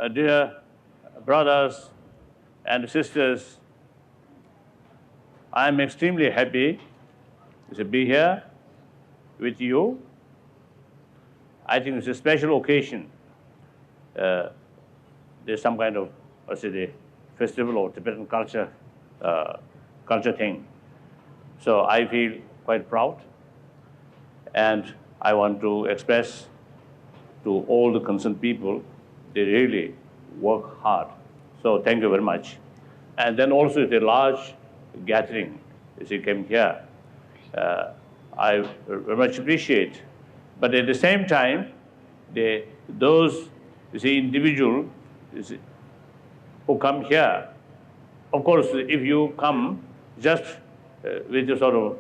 dear brothers and sisters, I am extremely happy to be here with you. I think it's a special occasion. There's some kind of, let's say, the festival or Tibetan culture thing. So I feel quite proud, and I want to express to all the concerned people, they really work hard. So thank you very much. And then also the large gathering, as you came here, I very much appreciate. But at the same time, those individual who come here, of course, if you come just with a sort of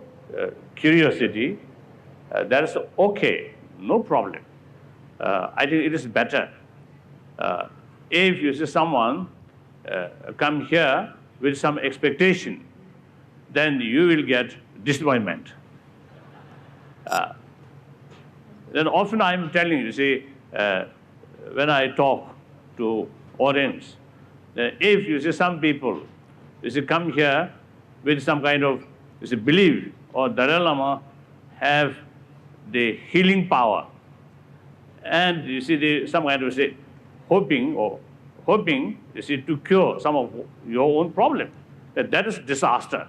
curiosity, that's okay, no problem. I think it is better if you see someone come here with some expectation, then you will get disappointment. Then often I'm telling you, see, when I talk to audience, if you see some people, you see, come here with some kind of belief, or Dalai Lama have the healing power, and you see some kind of hoping, you see, to cure some of your own problem, that is disaster.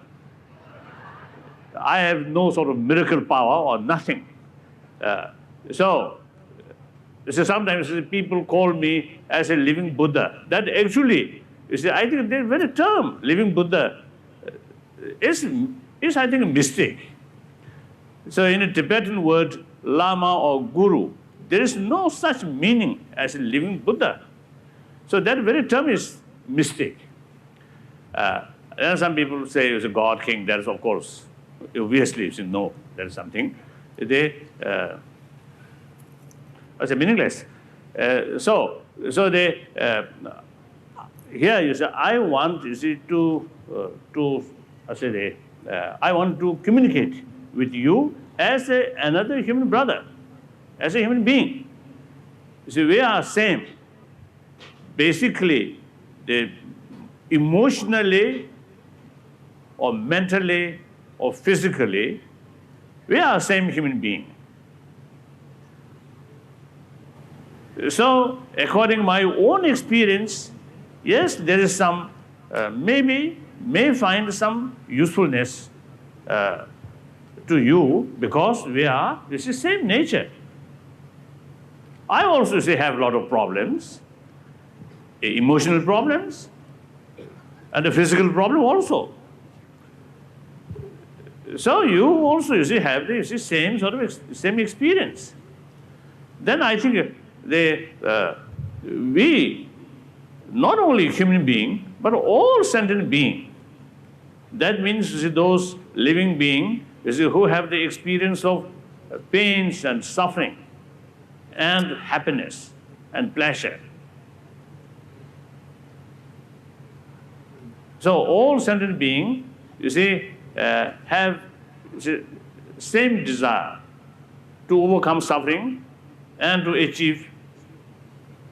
I have no sort of miracle power or nothing. So sometimes people call me as a living Buddha. That actually, you see, I think the very term living Buddha is I think a mistake. So in a Tibetan word, Lama or Guru, there is no such meaning as a living Buddha. So that very term is mistake. Then some people say it's a God King. That is, of course, obviously, you say no, that is something. They it's meaningless. So they here you say I want, you see, I want to communicate with you as another human brother, as a human being. You see, we are same. Basically, emotionally or mentally or physically, we are the same human being. So, according to my own experience, yes, there is some, may find some usefulness to you because we are, this is same nature. I also have a lot of problems, emotional problems, and a physical problem also. So you also, have the same sort of same experience. Then I think we, not only human being, but all sentient being. That means those living beings who have the experience of pains and suffering and happiness and pleasure. So all sentient beings, have same desire to overcome suffering and to achieve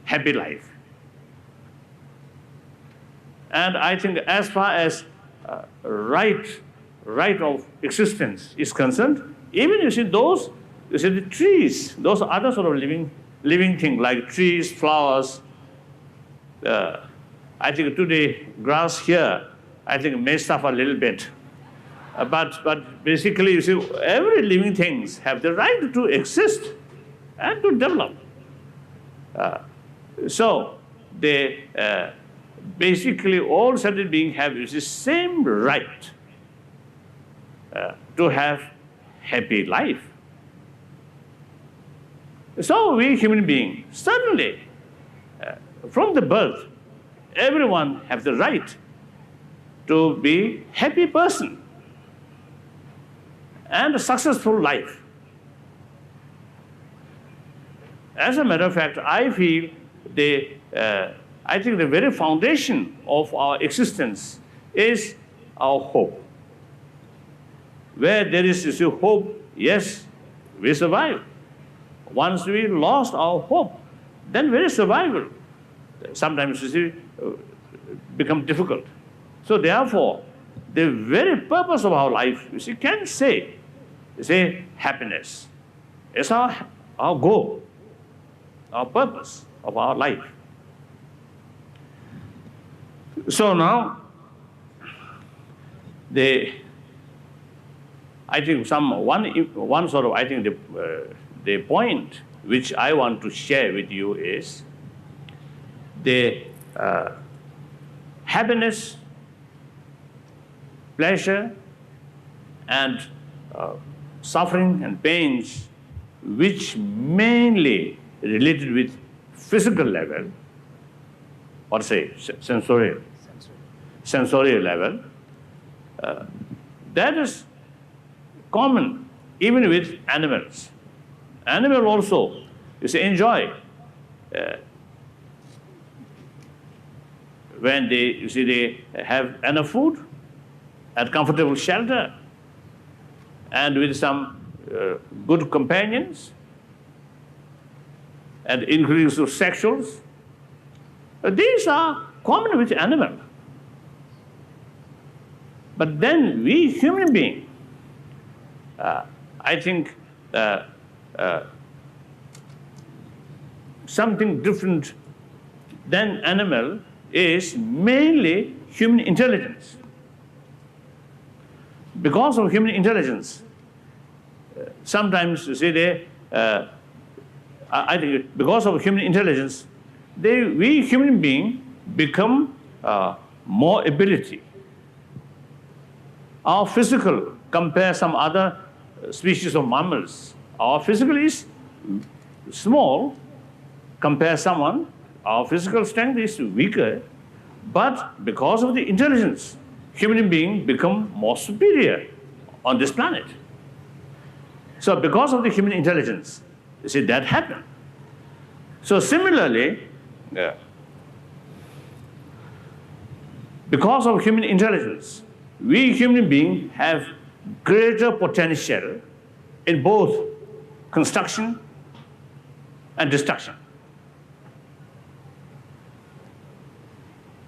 happy life. And I think as far as right of existence is concerned, even those, the trees, those other sort of living things like trees, flowers. I think today grass here, I think may suffer a little bit. But basically, every living things have the right to exist and to develop. So they basically all sentient beings have the same right to have happy life. So we human beings, certainly, from the birth, everyone has the right to be happy person and a successful life. As a matter of fact, I feel I think the very foundation of our existence is our hope. Where there is hope, yes, we survive. Once we lost our hope, then where is survival? sometimes, you see, become difficult. So therefore, the very purpose of our life, you see, can say, happiness is our goal, our purpose of our life. So now, I think one sort of, I think the point which I want to share with you is the happiness, pleasure, and suffering and pains, which mainly related with physical level, or say sensorial level, that is common even with animals. Animals also, you see, enjoy when they have enough food and comfortable shelter and with some good companions and increase of sexuals. These are common with animals. But then we human beings, I think something different than animal is mainly human intelligence. Because of human intelligence, sometimes, you see, I think because of human intelligence, we human beings become more ability. Our physical, compare some other species of mammals, our physical is small, compare someone, our physical strength is weaker, but because of the intelligence, human beings become more superior on this planet. So because of the human intelligence, you see, that happened. So similarly, because of human intelligence, we human beings have greater potential in both construction and destruction.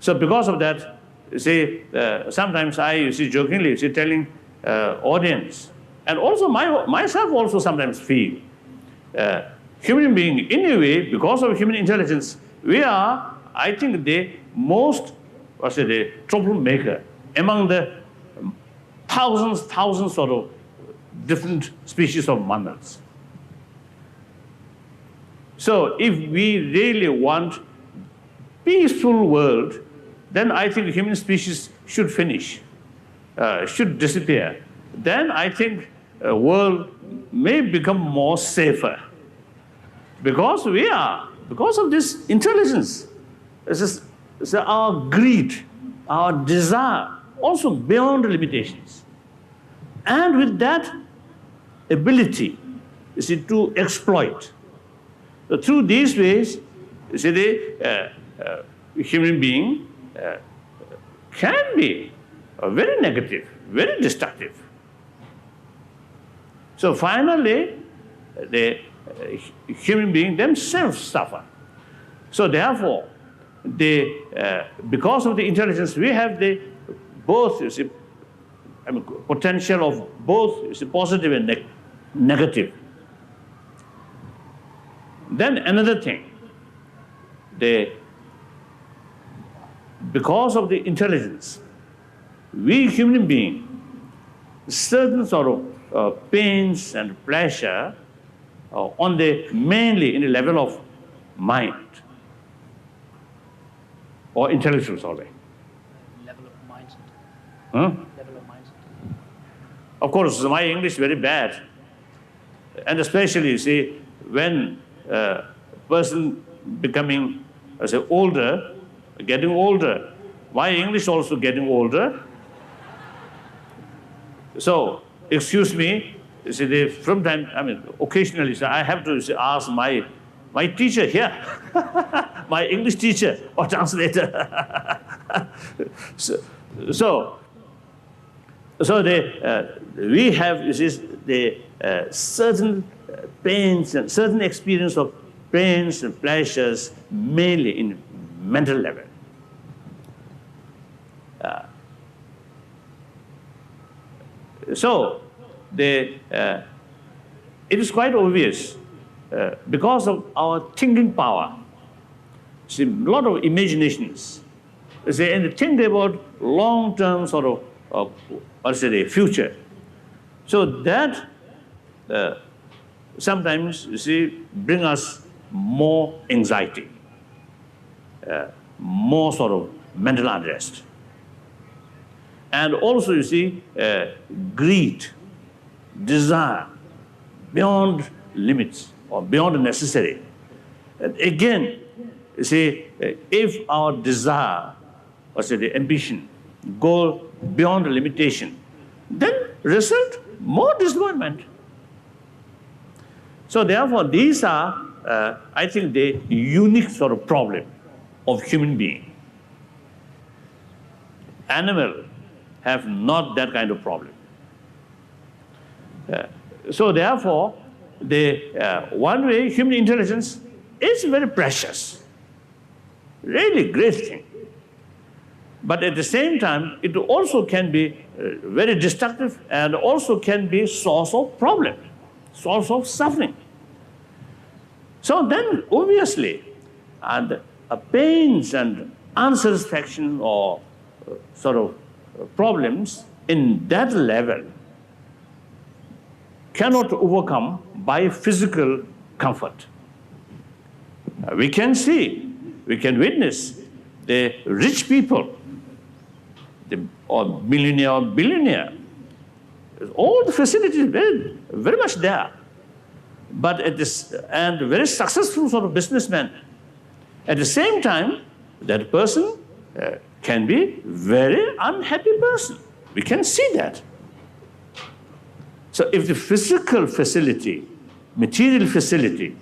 So because of that, you see, sometimes I, jokingly, telling audience, and also myself also sometimes feel, human being, in a way, because of human intelligence, we are, I think, the most, the troublemaker among the thousands sort of different species of mammals. So if we really want peaceful world, then I think the human species should finish, should disappear. Then I think world may become more safer. Because because of this intelligence, our greed, our desire, also beyond limitations. And with that ability, to exploit. So through these ways, the human being can be very negative, very destructive. So finally, the human beings themselves suffer. So therefore, because of the intelligence, we have both, potential of both positive and negative. Then another thing, because of the intelligence, we human beings, certain sort of pains and pleasure mainly in the level of mind or intellectual, sorry. Level of mindset. Huh? Level of mindset. Of course, my English is very bad. And especially, when a person becoming, older, getting older, my English also getting older. So, excuse me, from time, occasionally, I have to ask my teacher here, my English teacher or translator. We have the certain pains and certain experience of pains and pleasures mainly in mental level. So it is quite obvious because of our thinking power. See, a lot of imaginations. See, and think about long-term sort of, future. So that sometimes, you see, bring us more anxiety, more sort of mental unrest. And also, you see, greed, desire, beyond limits or beyond the necessary. And again, you see, if our desire, or say the ambition, go beyond the limitation, then result more disappointment. So therefore, these are, I think, the unique sort of problem of human being. Animal have not that kind of problem. So therefore, one way human intelligence is very precious, really great thing. But at the same time, it also can be very destructive and also can be source of problem, source of suffering. So then, obviously, pains and unsatisfaction or sort of problems in that level cannot overcome by physical comfort. We can see, we can witness the rich people, or millionaire or billionaire, all the facilities very, very much there. But and very successful sort of businessman. At the same time, that person can be very unhappy person. We can see that. So if the physical facility, material facility,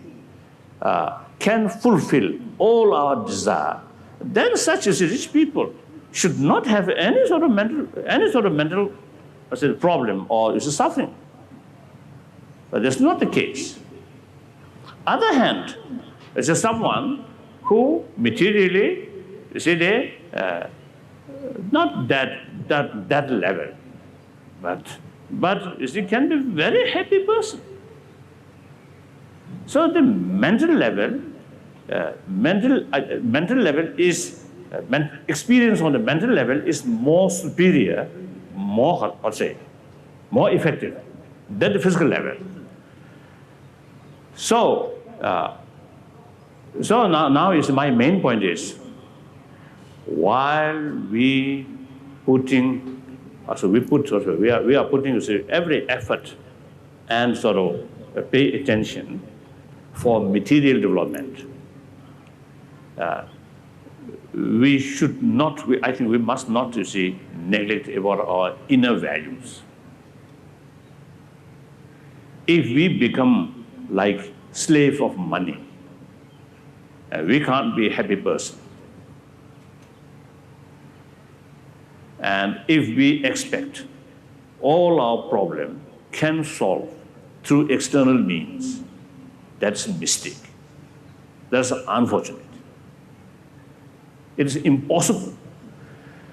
can fulfill all our desire, then such as rich people should not have any sort of mental problem or suffering. But that's not the case. Other hand, there's someone who materially, you see, they not that level, but you see, can be very happy person. So the mental level, experience on the mental level is more superior, more effective than the physical level. So, now is my main point is, while we are putting every effort and sort of pay attention for material development, we should not, I think we must not, neglect about our inner values. If we become like slave of money, we can't be a happy person. And if we expect all our problem can solve through external means, that's a mistake. That's unfortunate. It is impossible.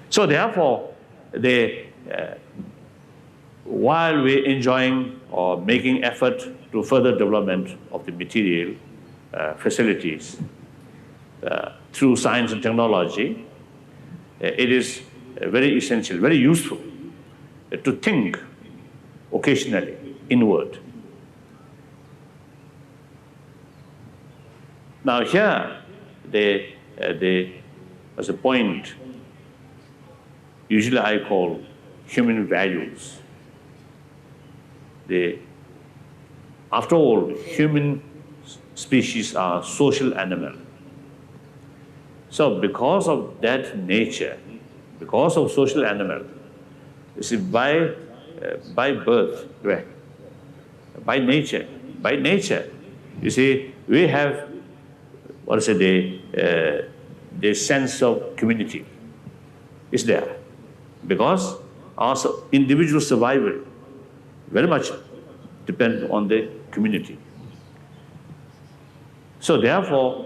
So therefore, while we're enjoying or making effort to further development of the material facilities through science and technology, it is very essential, very useful to think occasionally inward. Now here, as a point, usually I call human values. After all, human species are social animal. So because of that nature, because of social animal, you see, by birth, by nature, you see, we have the sense of community is there, because our individual survival very much depends on the community. So therefore,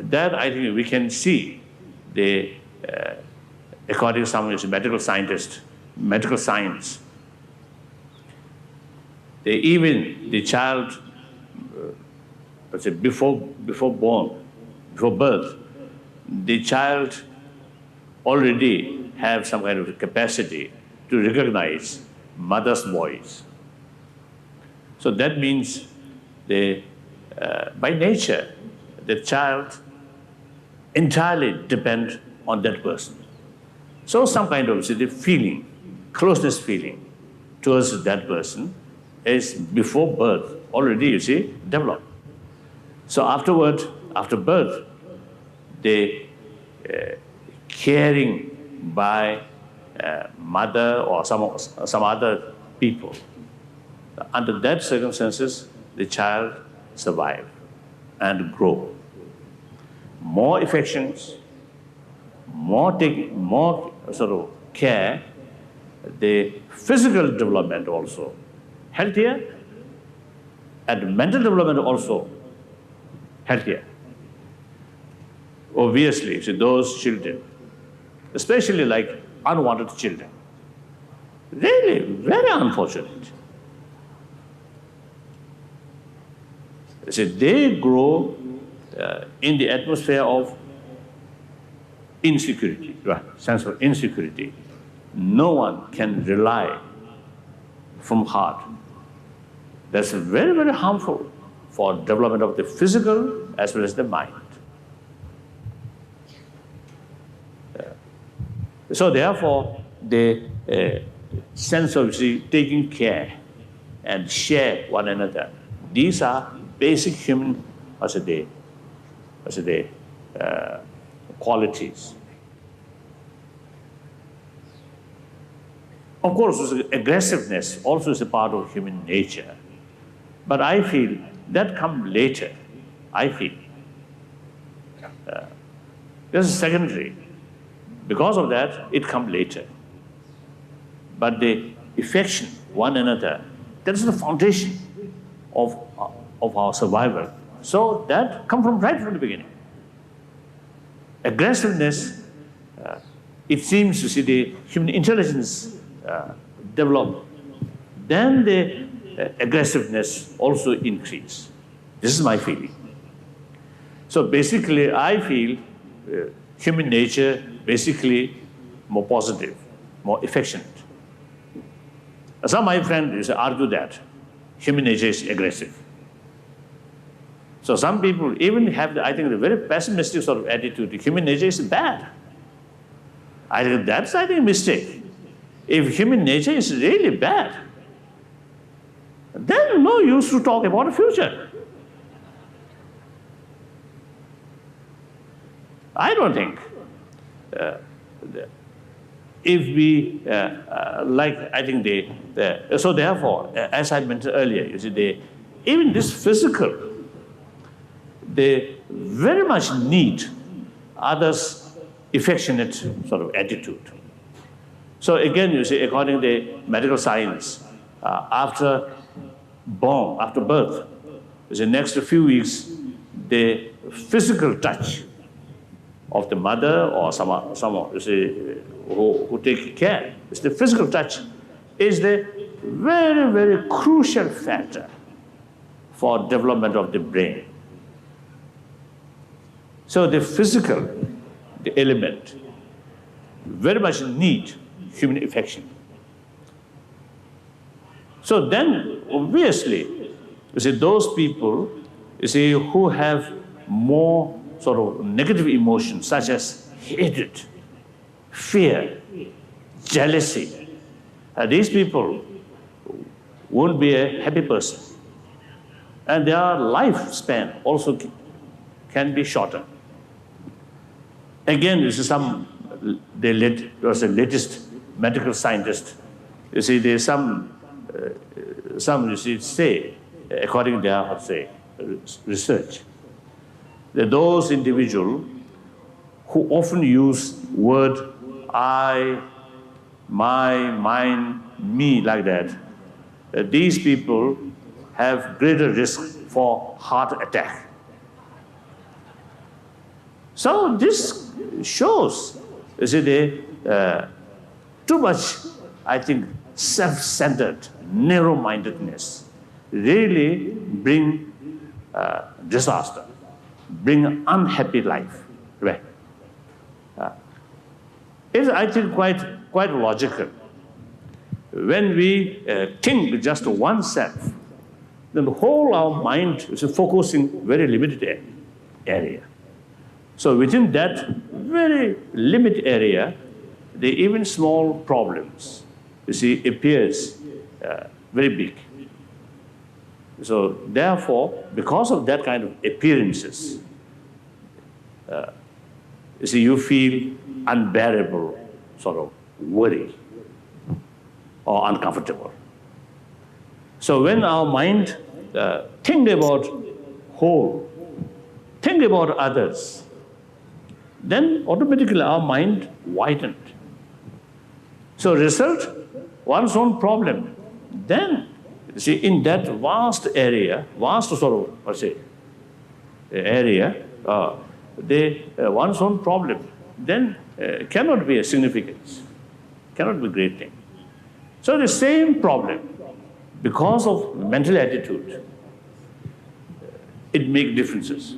that I think we can see the, according to some medical scientists, medical science, even the child, let's say before birth, the child already have some kind of capacity to recognize mother's voice. So that means by nature, the child entirely depends on that person. So some kind of feeling, closeness feeling towards that person is before birth already, developed. So after birth, the caring by mother or some other people. Under that circumstances, the child survive and grow. More affections, more sort of care, the physical development also healthier, and mental development also healthier. Obviously, those children, especially like unwanted children, really very unfortunate. They grow in the atmosphere of insecurity, sense of insecurity. No one can rely from heart. That's very, very harmful for development of the physical as well as the mind. So therefore, the sense of taking care and share one another, these are basic human qualities. Of course, aggressiveness also is a part of human nature. But I feel that comes later. I feel. This is secondary. Because of that, it comes later. But the affection, one another, that is the foundation of our survival. So that comes right from the beginning. Aggressiveness, it seems to see the human intelligence develop. Then the aggressiveness also increase. This is my feeling. So basically, I feel human nature basically more positive, more affectionate. Some of my friends argue that human nature is aggressive. So some people even have, I think, a very pessimistic sort of attitude. Human nature is bad. I think that's, a mistake. If human nature is really bad, then no use to talk about the future. I don't think. If we, I think so therefore, as I mentioned earlier, even this physical, they very much need others' affectionate sort of attitude. So again, according to the medical science, after birth, the next few weeks, the physical touch of the mother or someone who take care, the physical touch is the very, very crucial factor for development of the brain. So the physical, the element, very much need human affection. So then, obviously, those people, who have more sort of negative emotions, such as hatred, fear, jealousy, these people won't be a happy person. And their lifespan also can be shorter. Again, there was the latest medical scientist. There's some say, according to their research, that those individuals who often use word I, my, mine, me like that, these people have greater risk for heart attack. So this shows, you see, too much, I think, self-centered, narrow-mindedness really bring disaster, bring an unhappy life. Right? It's, I think, quite logical. When we think just oneself, then the whole our mind is focusing very limited area. So within that very limited area, the even small problems, you see, appears very big. So therefore, because of that kind of appearances, you see, you feel unbearable sort of worry or uncomfortable. So when our mind think about whole, think about others, then automatically our mind widened. So result, one's own problem. Then, you see, in that vast area, vast sort of, let's say, area, one's own problem, then cannot be a significance, cannot be a great thing. So the same problem, because of mental attitude, it makes differences.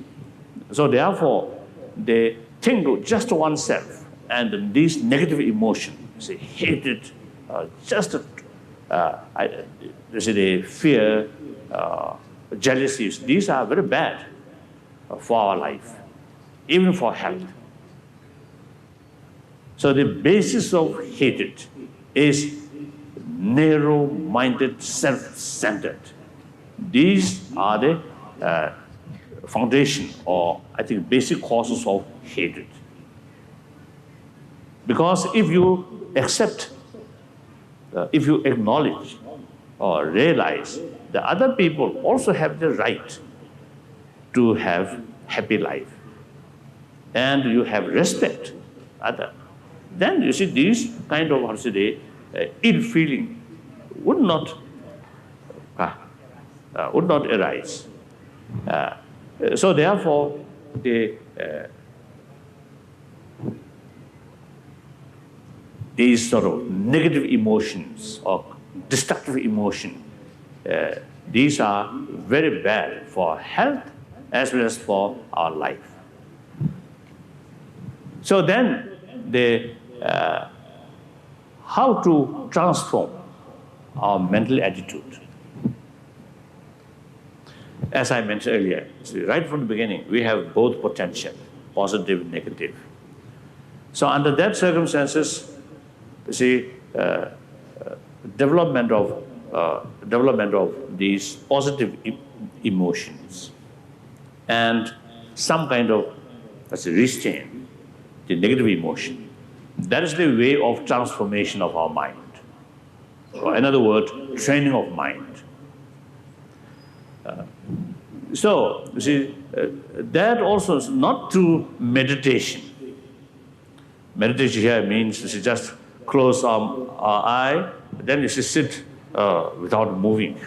So therefore, they think just oneself, and these negative emotions, say hatred, the fear, jealousies, these are very bad for our life, even for health. So the basis of hatred is narrow-minded, self-centered. These are the foundation, or I think basic causes of hatred. Because if you accept, if you acknowledge or realize that other people also have the right to have happy life, and you have respect other, then you see these kind of, how to say, ill feeling would not arise. So therefore, these sort of negative emotions or destructive emotion, these are very bad for health as well as for our life. So then, how to transform our mental attitude? As I mentioned earlier, right from the beginning, we have both potential, positive and negative. So under that circumstances, you see, development of these positive emotions and some kind of, restraint the negative emotion. That is the way of transformation of our mind. Or in other words, training of mind. So, you see, that also is not through meditation. Meditation here means, you see, just close our eye, then you see sit without moving.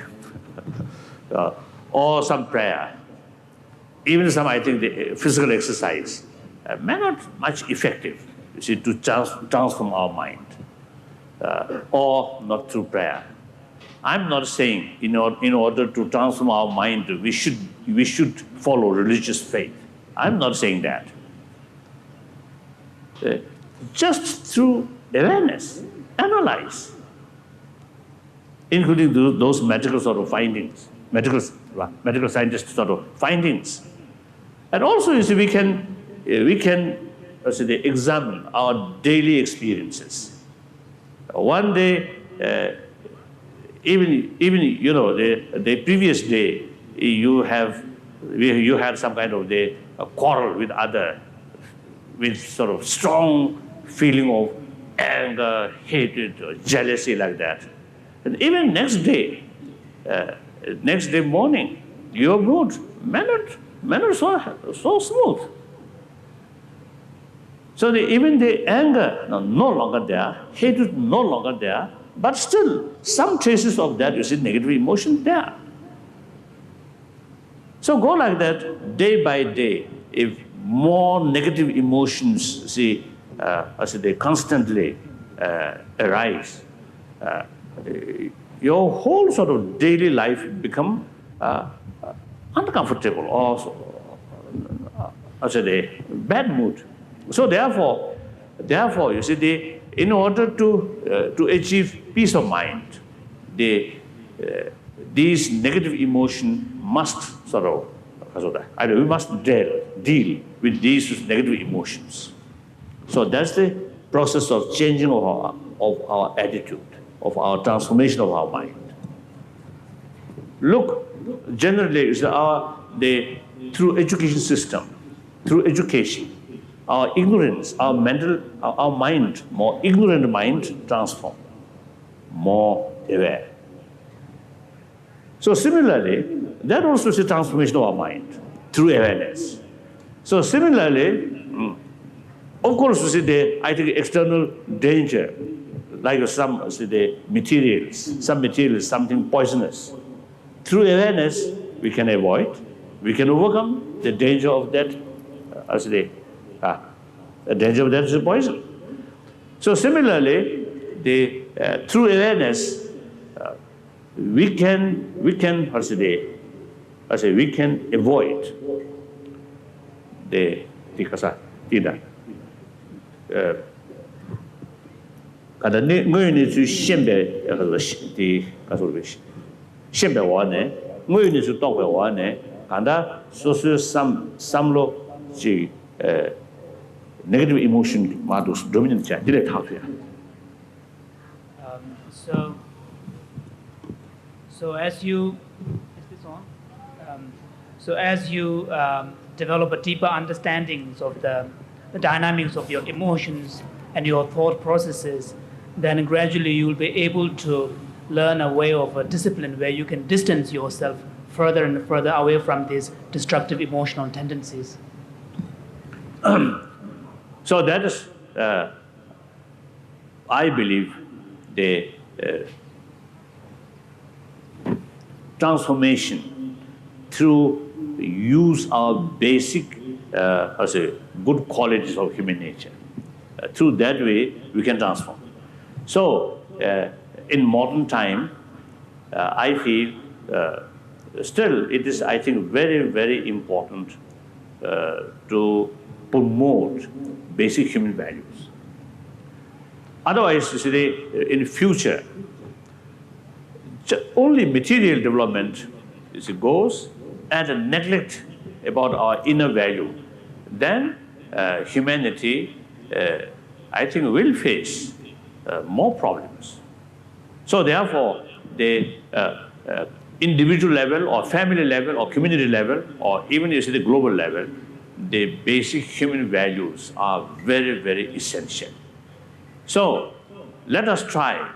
Or some prayer. Even some, I think, the physical exercise may not much effective, you see, to transform our mind. Or not through prayer. I'm not saying in order to transform our mind, we should follow religious faith. I'm not saying that. Just through awareness, analyze, including those medical sort of findings, medical scientist sort of findings. And also, you see, we can examine our daily experiences. One day, even you know, the previous day, you had some kind of a quarrel with other, with sort of strong feeling of anger, hatred, or jealousy like that. And even next day morning, your mood may not so smooth. So even the anger no longer there, hatred no longer there, but still some traces of that, you see, negative emotion there. So go like that day by day. If more negative emotions, as they constantly arise, your whole sort of daily life become uncomfortable or, as a bad mood. So therefore, you see, in order to achieve peace of mind, these negative emotions must we must deal with these negative emotions. So that's the process of changing of our attitude, of our transformation of our mind. Look, generally, through education system, through education, our ignorance, our mind, more ignorant mind transform, more aware. So similarly, that also is a transformation of our mind through awareness. So similarly, of course, I think external danger, like some materials, something poisonous. Through awareness, we can avoid, we can overcome the danger of that, the danger of that is poison. So similarly, through awareness, we can avoid kada ngoy ni su shembe shembe wa ne ngoy ni su tok wa ne kanda so samlo ji negative emotion ma do dominant cha dire tha ya. So as you develop a deeper understanding of the dynamics of your emotions and your thought processes, then gradually you will be able to learn a way of a discipline where you can distance yourself further and further away from these destructive emotional tendencies. So that is, I believe, the transformation through use our basic good qualities of human nature. Through that way, we can transform. So, in modern time, I feel still it is, I think, very, very important to promote basic human values. Otherwise, you see, in future, only material development goes and neglect about our inner value, then humanity, I think, will face more problems. So therefore, the individual level or family level or community level or even you see the global level, the basic human values are very, very essential. So let us try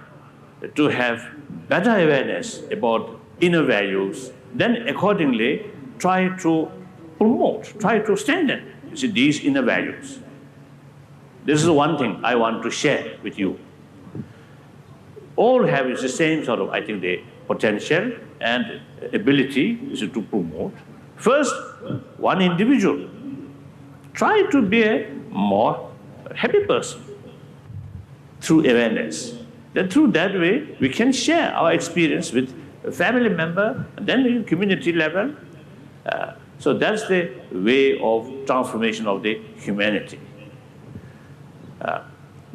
to have better awareness about inner values, then accordingly try to promote, try to strengthen these inner values. This is one thing I want to share with you. All have the same sort of, I think, the potential and ability to promote. First, one individual, try to be a more happy person through awareness. Then through that way, we can share our experience with a family member, and then in community level. So that's the way of transformation of the humanity.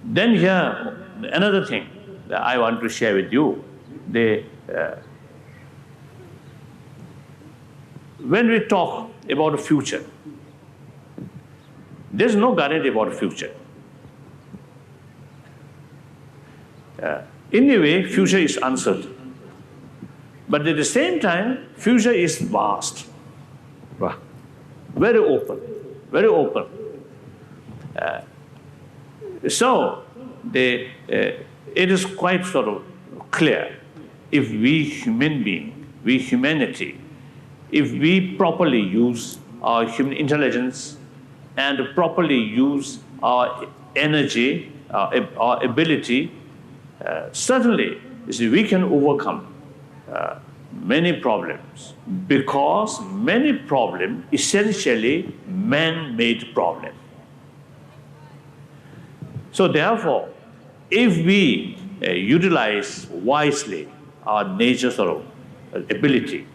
Then here, another thing that I want to share with you, when we talk about the future, there's no guarantee about the future. In a way, future is uncertain. But at the same time, future is vast, very open, very open. So it is quite sort of clear, if we human being, we humanity, if we properly use our human intelligence and properly use our energy, our ability, certainly we can overcome many problems, because many problems essentially man-made problems. So therefore, if we utilize wisely our nature sort of ability,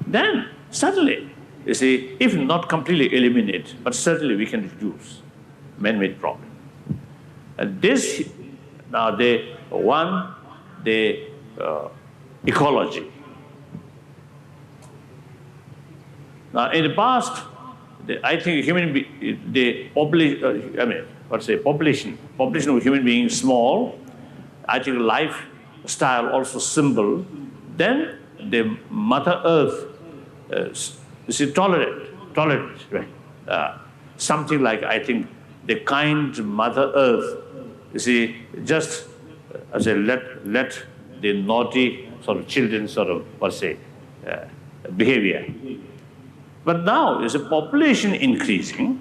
then certainly, you see, if not completely eliminate, but certainly we can reduce man-made problem. And this, now the ecology. Now in the past, I think population of human beings small. I think lifestyle also simple. Then the Mother Earth is tolerant, right? Something like, I think, the kind Mother Earth, you see, just as a let the naughty sort of children sort of, behavior. But now, is a population increasing,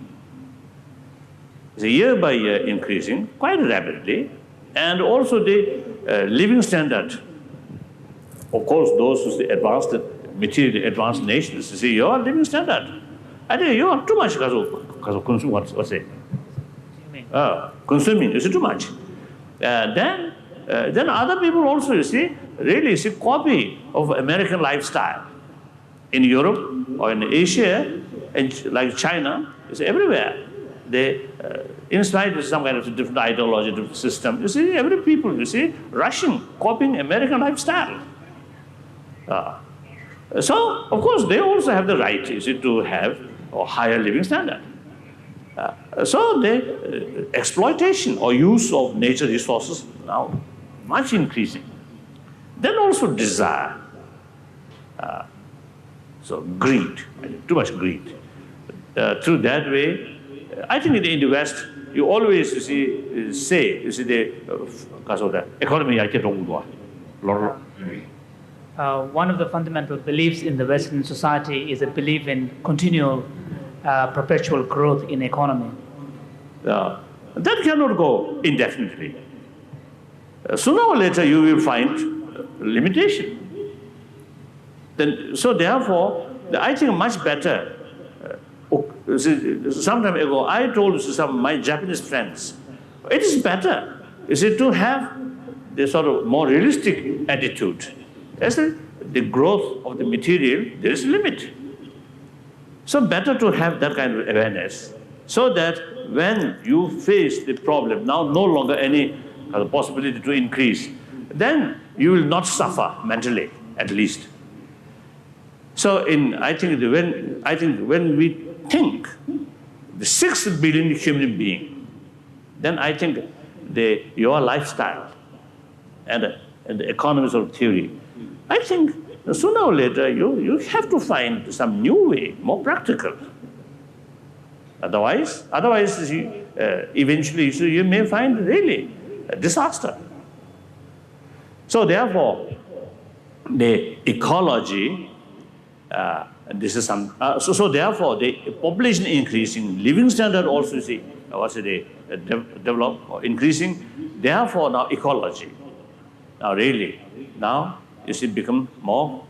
is a year by year increasing quite rapidly, and also the living standard. Of course, those who the advanced, materially advanced nations, you see, your living standard. I think you are too much because of consuming, what's it? Consuming, is too much. Then other people also, you see, really is a copy of American lifestyle. In Europe or in Asia, and like China, it's everywhere. They, inside is some kind of different ideology, different system. You see, every people, you see, rushing, copying American lifestyle. So, of course, they also have the right, you see, to have a higher living standard. So the exploitation or use of nature resources now much increasing. Then also desire. So greed, too much greed. Through that way, I think in the West, you always, you see, say, you see, the economy, one of the fundamental beliefs in the Western society is a belief in continual, perpetual growth in economy. That cannot go indefinitely. Sooner or later, you will find limitation. Then, so therefore, I think much better. Some time ago, I told some of my Japanese friends, it is better, is it, to have the sort of more realistic attitude. As the growth of the material, there is a limit. So better to have that kind of awareness, so that when you face the problem, now no longer any possibility to increase, then you will not suffer mentally, at least. So I think when we think the 6 billion human being, then I think your lifestyle and the economies of theory, I think sooner or later you have to find some new way, more practical. Otherwise, eventually you may find really a disaster. So therefore, the ecology. This is some. So therefore, the population increasing, living standard also see develop or increasing. Therefore, now ecology. Now really, now you see become more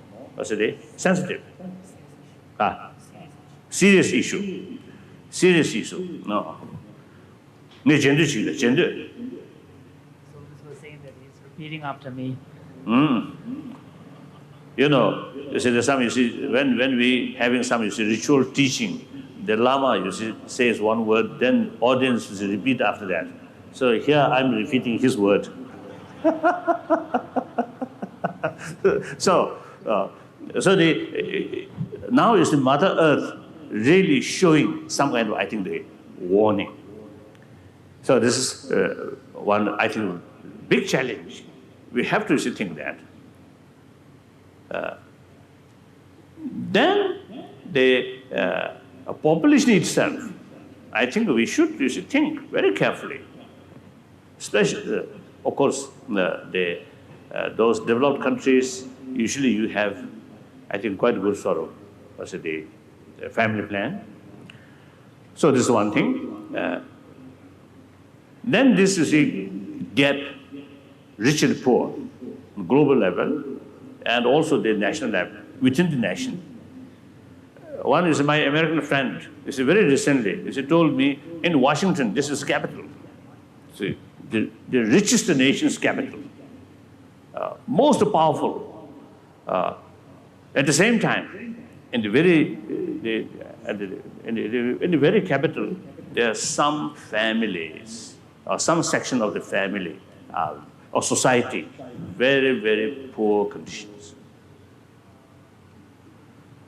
sensitive. Serious issue. Serious issue. No. Gender. So this was saying that he's repeating after me. You know, you see, when we having some, ritual teaching, the Lama, says one word, then audience repeat after that. So here I'm repeating his word. Now is the Mother Earth really showing some kind of, I think, the warning. So this is one, I think, big challenge. We have to think that. Then the population itself, I think we should think very carefully. Especially, of course, those developed countries, usually you have, I think, quite good sort of, the family plan. So this is one thing. Then this, gap, rich and poor, global level. and also the national level, within the nation. One is my American friend. Very recently, he told me, in Washington, this is capital. See, the richest nation's capital, most powerful. At the same time, in the very capital, there are some families or some section of the family or society, very, very poor conditions.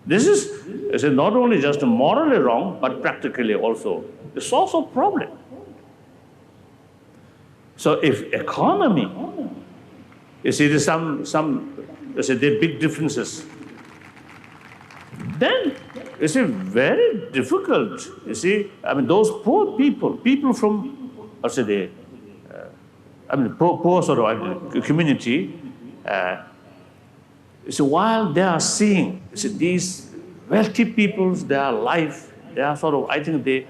This is not only just morally wrong, but practically also the source of problem. So if economy, there's some there are big differences, then it's very difficult. Those poor people from, poor sort of community, while they are seeing these wealthy people's their life, they are sort of, they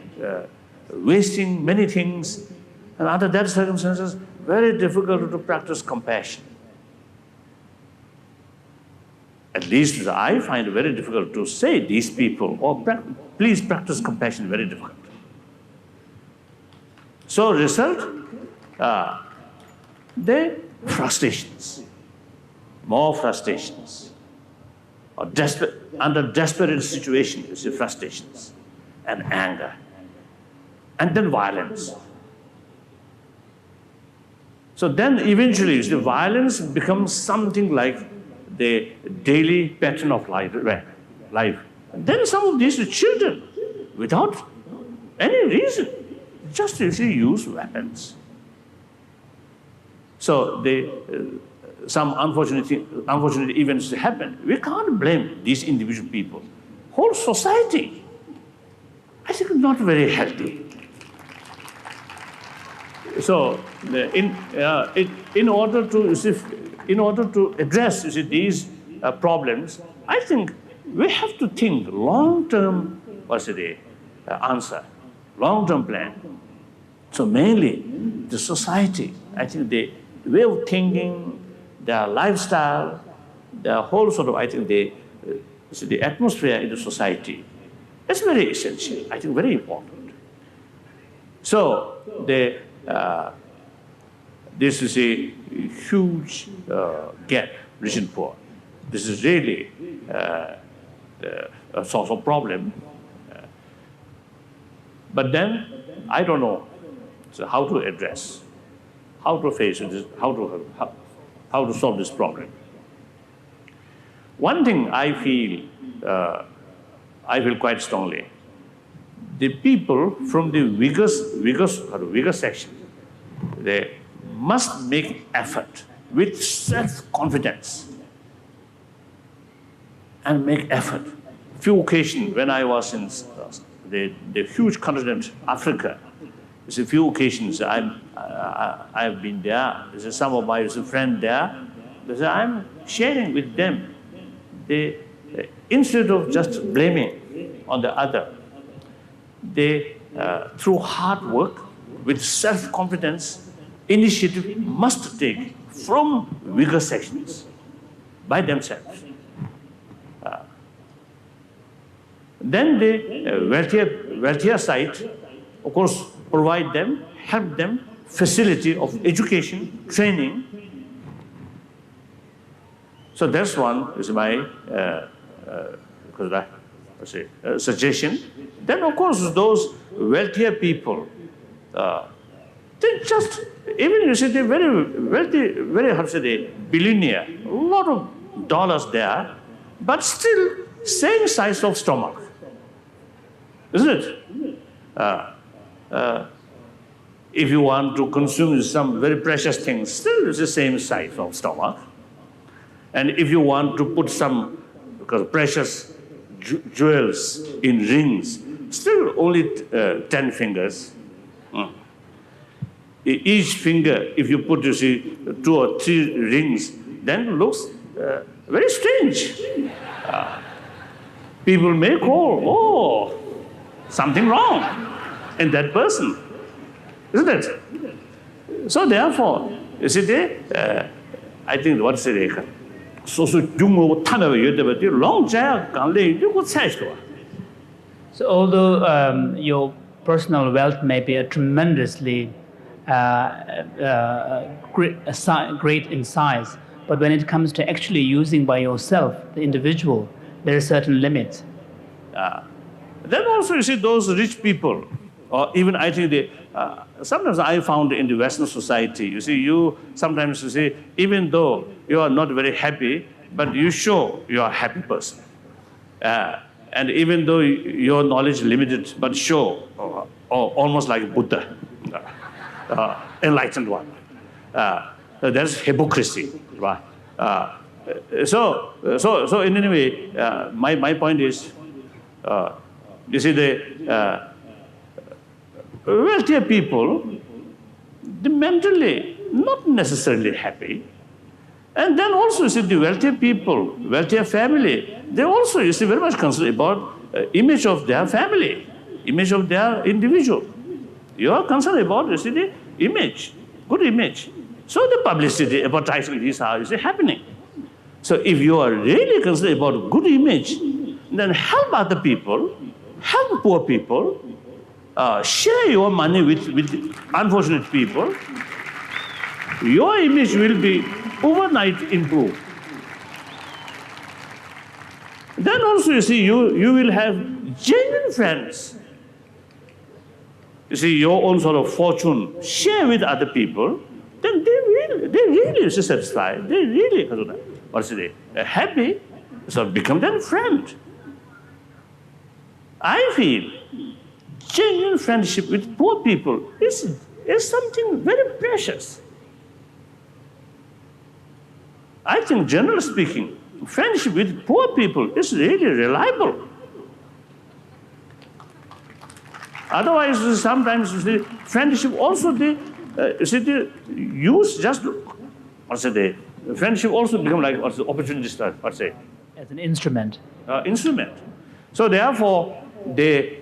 wasting many things, and under that circumstances, very difficult to practice compassion. At least I find it very difficult to say these people, please practice compassion, very difficult. So result, frustrations, more frustrations, or under desperate situations, frustrations and anger, and then violence. So then eventually the violence becomes something like the daily pattern of life. And then some of these children, without any reason, just use weapons. So some unfortunate events happen. We can't blame these individual people. Whole society, I think, not very healthy. So in order to address these problems, I think we have to think long-term answer, long-term plan. So mainly the society, I think the way of thinking, their lifestyle, their whole sort of, the atmosphere in the society is very essential, I think very important. So this is a huge gap, rich and poor. This is really a source of problem. But then, I don't know how to address, how to face this, how to solve this problem. One thing I feel quite strongly, the people from the weaker section, they must make effort with self-confidence and make effort. Few occasions when I was in the huge continent, Africa, there's a few occasions I've been there. There's some of my friends there. I'm sharing with them. Instead of just blaming on the other, they, through hard work, with self-confidence, initiative must take from weaker sections by themselves. Then the wealthier side, of course, provide them, help them, facility of education, training. So that's one is my suggestion. Then, of course, those wealthier people, they just, even they're very wealthy, billionaire, a lot of dollars there, but still same size of stomach, isn't it? If you want to consume some very precious things, still it's the same size of stomach. And if you want to put some precious jewels in rings, still only 10 fingers. Each finger, if you put, 2 or 3 rings, then it looks very strange. People may call, something wrong in that person, isn't it? So therefore, I think So although your personal wealth may be a tremendously great in size, but when it comes to actually using by yourself, the individual, there are certain limits. Then also you see those rich people, or even I think sometimes I found in the Western society, you see, sometimes you see, even though you are not very happy, but you show you are a happy person. And even though your knowledge is limited, but show, almost like Buddha, enlightened one. That's hypocrisy, right? So in any way, my point is, you see, the wealthier people, they're mentally not necessarily happy. And then also, you see, the wealthier people, wealthier family, they also, you see, very much concerned about image of their family, image of their individual. You are concerned about, you see, the image, good image. So the publicity, advertising, these are, you see, happening. So if you are really concerned about good image, then help other people, help poor people, share your money with unfortunate people. Your image will be overnight improved. Then also, you see, you will have genuine friends. You see, your own sort of fortune, share with other people, then they really is satisfied. They really, happy, so become their friend. I feel genuine friendship with poor people is something very precious. I think, generally speaking, friendship with poor people is really reliable. Otherwise, sometimes you see, friendship also friendship also become like opportunist, As an instrument. Instrument. So therefore, the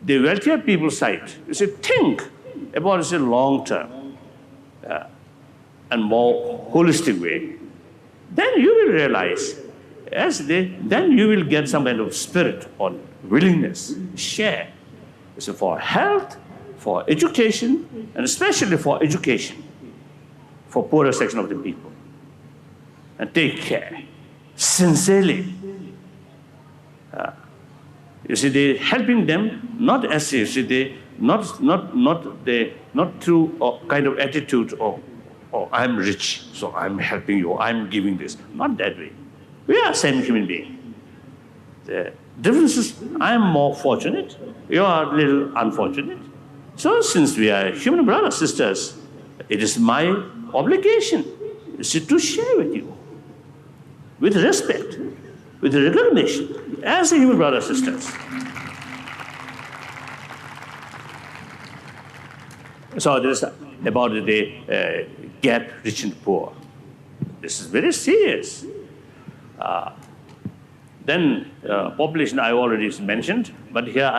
wealthier people side, you see, think about it long term and more holistic way. Then you will realize, then you will get some kind of spirit or willingness, share. So for health, for education, and especially for education, for poorer section of the people. And take care, sincerely. You see, they helping them not as you see, not through a kind of attitude of, oh, I'm rich, so I'm helping you, I'm giving this. Not that way. We are same human being. The difference is, I'm more fortunate, you are a little unfortunate. So since we are human brothers, sisters, it is my obligation to share with you, with respect, with recognition, as a human brothers, sisters. So this is about the gap rich and poor. This is very serious. Then population I already mentioned, but here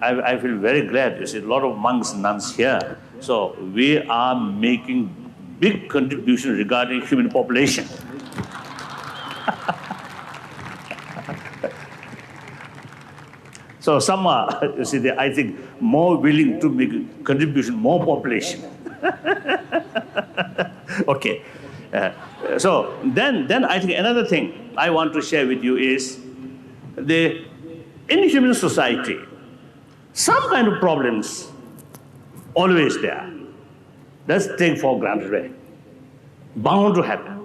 I feel very glad. There's a lot of monks and nuns here. So we are making big contribution regarding human population. So some are, you see, I think, more willing to make a contribution, more population. Okay. So then I think another thing I want to share with you is in human society, some kind of problems always there. Let's take for granted, right? Bound to happen.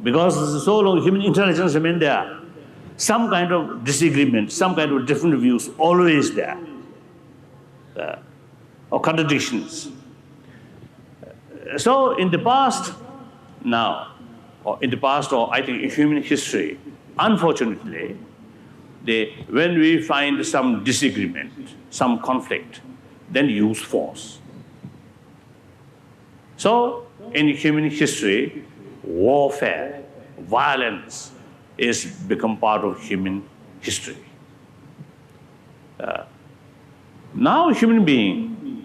Because so long human intelligence remain there. Some kind of disagreement, some kind of different views always there. Or contradictions. So in the past, or I think in human history, unfortunately, when we find some disagreement, some conflict, then use force. So in human history, warfare, violence is become part of human history. Now human being,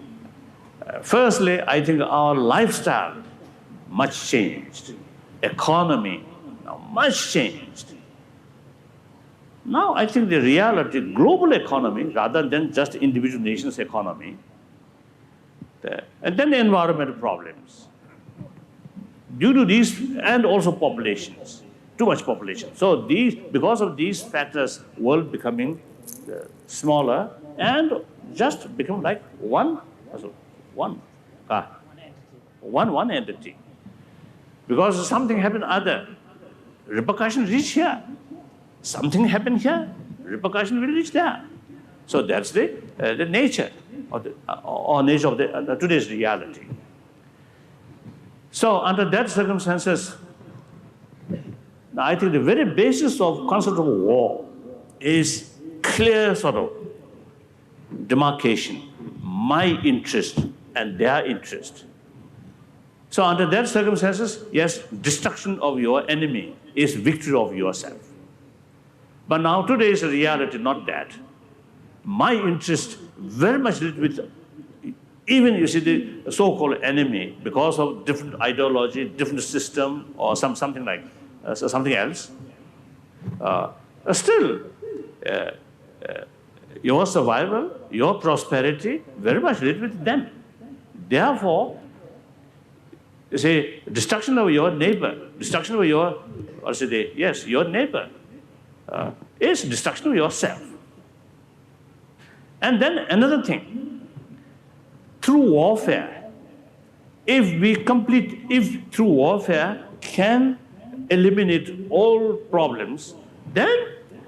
firstly, I think our lifestyle much changed. economy, now much changed. Now I think the reality, global economy, rather than just individual nations' economy, and then the environmental problems. Due to these, and also populations, too much population. So because of these factors, world becoming smaller and just become like one entity. Because something happened other, repercussion reach here. Something happened here, repercussion will reach there. So that's the nature of nature of today's reality. So under that circumstances, I think the very basis of concept of war is clear sort of demarcation, my interest and their interest. So under that circumstances, yes, destruction of your enemy is victory of yourself. But now today's reality, not that. My interest very much with, even you see the so-called enemy, because of different ideology, different system, or something like something else. Still, your survival, your prosperity, very much related with them. Therefore, you see, destruction of your neighbor, destruction of your, your neighbor, is destruction of yourself. And then another thing, through warfare, if through warfare can eliminate all problems, then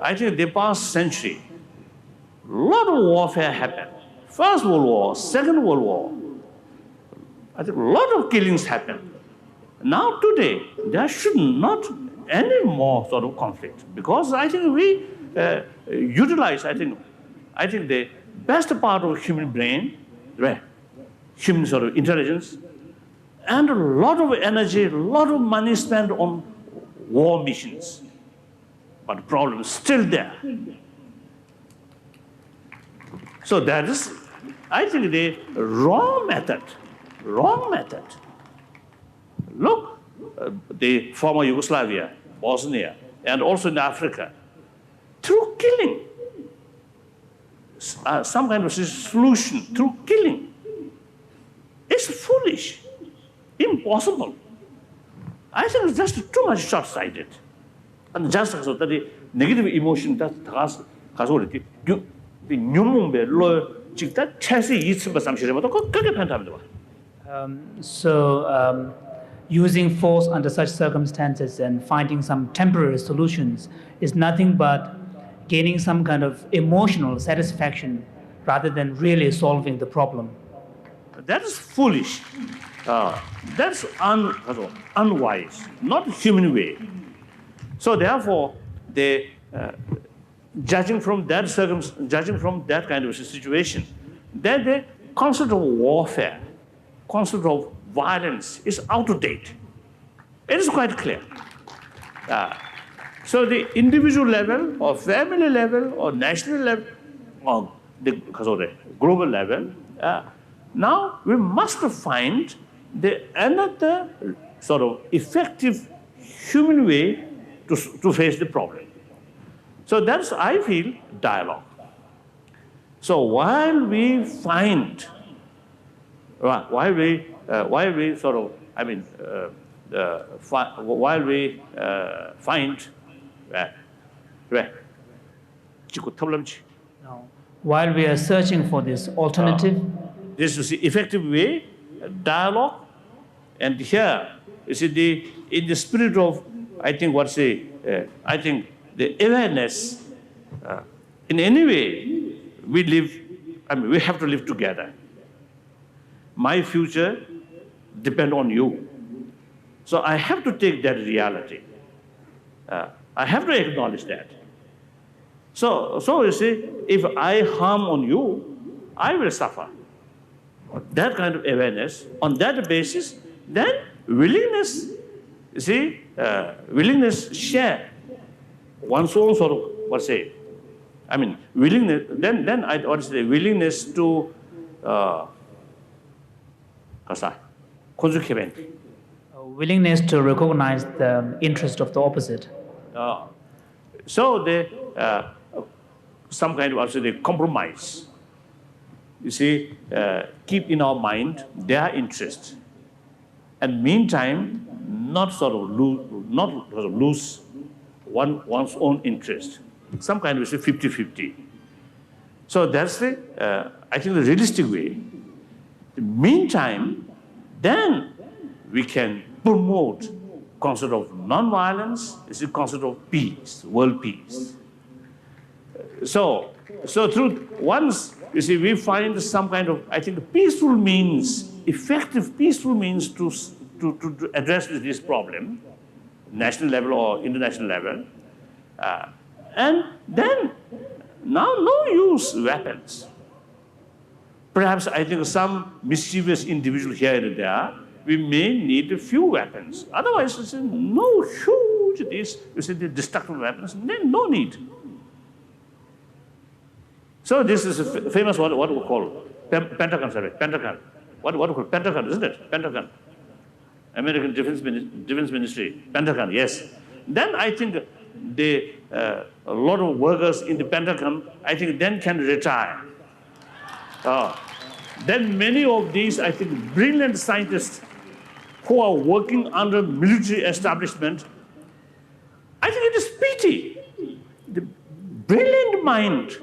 I think the past century, a lot of warfare happened. First World War, Second World War, I think a lot of killings happened. Now today, there should not any more sort of conflict, because I think we utilize, I think the best part of human brain, human sort of intelligence, and a lot of energy, a lot of money spent on war missions. But the problem is still there. So that is, I think, the wrong method. Look, the former Yugoslavia, Bosnia, and also in Africa, through killing, some kind of solution through killing. It's foolish, impossible. I think it's just too much short-sighted. And just so that the negative emotion that has already, the nyumumbe lo chikta chasi yitsba samshire mato ko kage phantamdo. So using force under such circumstances and finding some temporary solutions is nothing but gaining some kind of emotional satisfaction rather than really solving the problem. That is foolish. That's unwise, not human way. So therefore, judging from that kind of situation, then the concept of warfare, concept of violence is out of date. It is quite clear. So the individual level, or family level, or national level, or the global level, now we must find another sort of effective human way to face the problem. So that's, I feel, dialogue. So while we find, while we sort of, while we find, while we are searching for this alternative, this is the effective way, dialogue, and here, you see, in the spirit of, I think, I think the awareness, in any way, we live, we have to live together. My future depends on you. So I have to take that reality. I have to acknowledge that. So you see, if I harm on you, I will suffer. That kind of awareness, on that basis, then willingness, you see, willingness share one's own sort of, willingness, then I would say willingness to, Willingness to recognize the interest of the opposite. So they, some kind of also they compromise. You see, keep in our mind their interest, and meantime, not sort of lose one's own interest. Some kind of 50-50. So that's the, I think, the realistic way. Meantime, then we can promote concept of non-violence, is the concept of peace, world peace. So through once, you see, we find some kind of, I think, peaceful means, effective peaceful means to address this problem, national level or international level. And then, now no use weapons. Perhaps I think some mischievous individual here and there, we may need a few weapons. Otherwise, it's no huge, the destructive weapons, then no need. So this is a famous what we call Pentagon, sorry, Pentagon. What we call Pentagon, isn't it? Pentagon. American Defense Ministry, Pentagon, yes. Then I think a lot of workers in the Pentagon, I think then can retire. Then many of these, I think, brilliant scientists who are working under military establishment, I think it is pity. The brilliant mind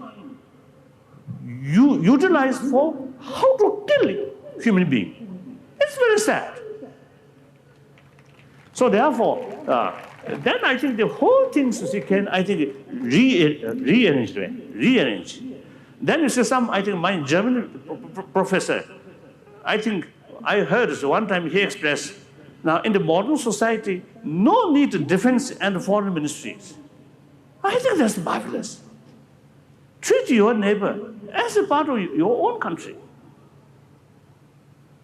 you utilize for how to kill human being. It's very sad. So therefore, then I think the whole thing can, I think, rearrange. Then you see some, I think, my German professor, I think I heard one time he expressed, now in the modern society, no need to defense and foreign ministries. I think that's marvelous. Treat your neighbor as a part of your own country.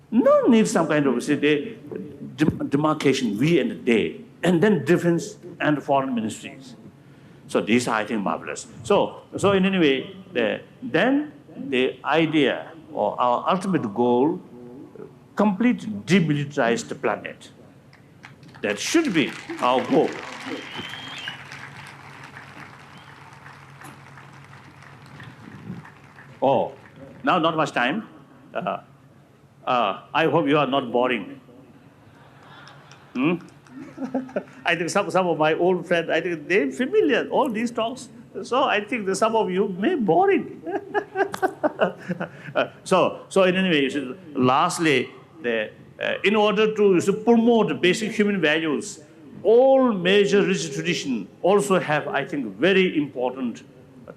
No need some kind of, say, demarcation, we and they, and then defense and foreign ministries. So these are, I think, marvelous. So in any way, then the idea or our ultimate goal, complete demilitarized the planet. That should be our goal. Oh, now not much time. I hope you are not boring. I think some of my old friends, I think they're familiar, all these talks. So I think that some of you may boring. So in any way, lastly, in order to promote basic human values, all major religious traditions also have, I think, very important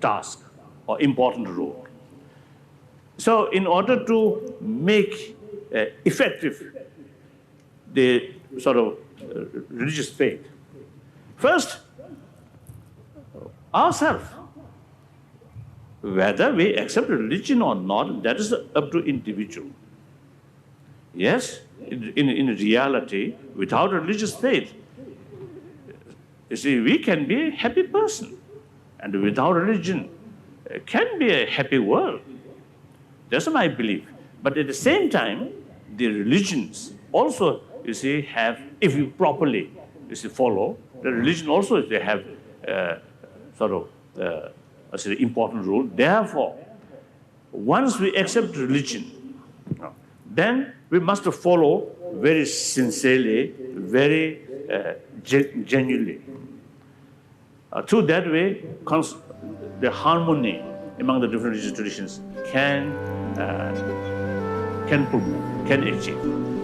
task or important role. So in order to make effective the sort of religious faith, first, ourselves, whether we accept religion or not, that is up to individual. Yes, in reality, without a religious faith, you see, we can be a happy person. And without religion, it can be a happy world. That's my belief. But at the same time, the religions also, you see, have, if you properly, you see, follow, the religion also, they have sort of important role. Therefore, once we accept religion, then we must follow very sincerely, very genuinely. Through that way, the harmony among the different religious traditions can promote, can achieve.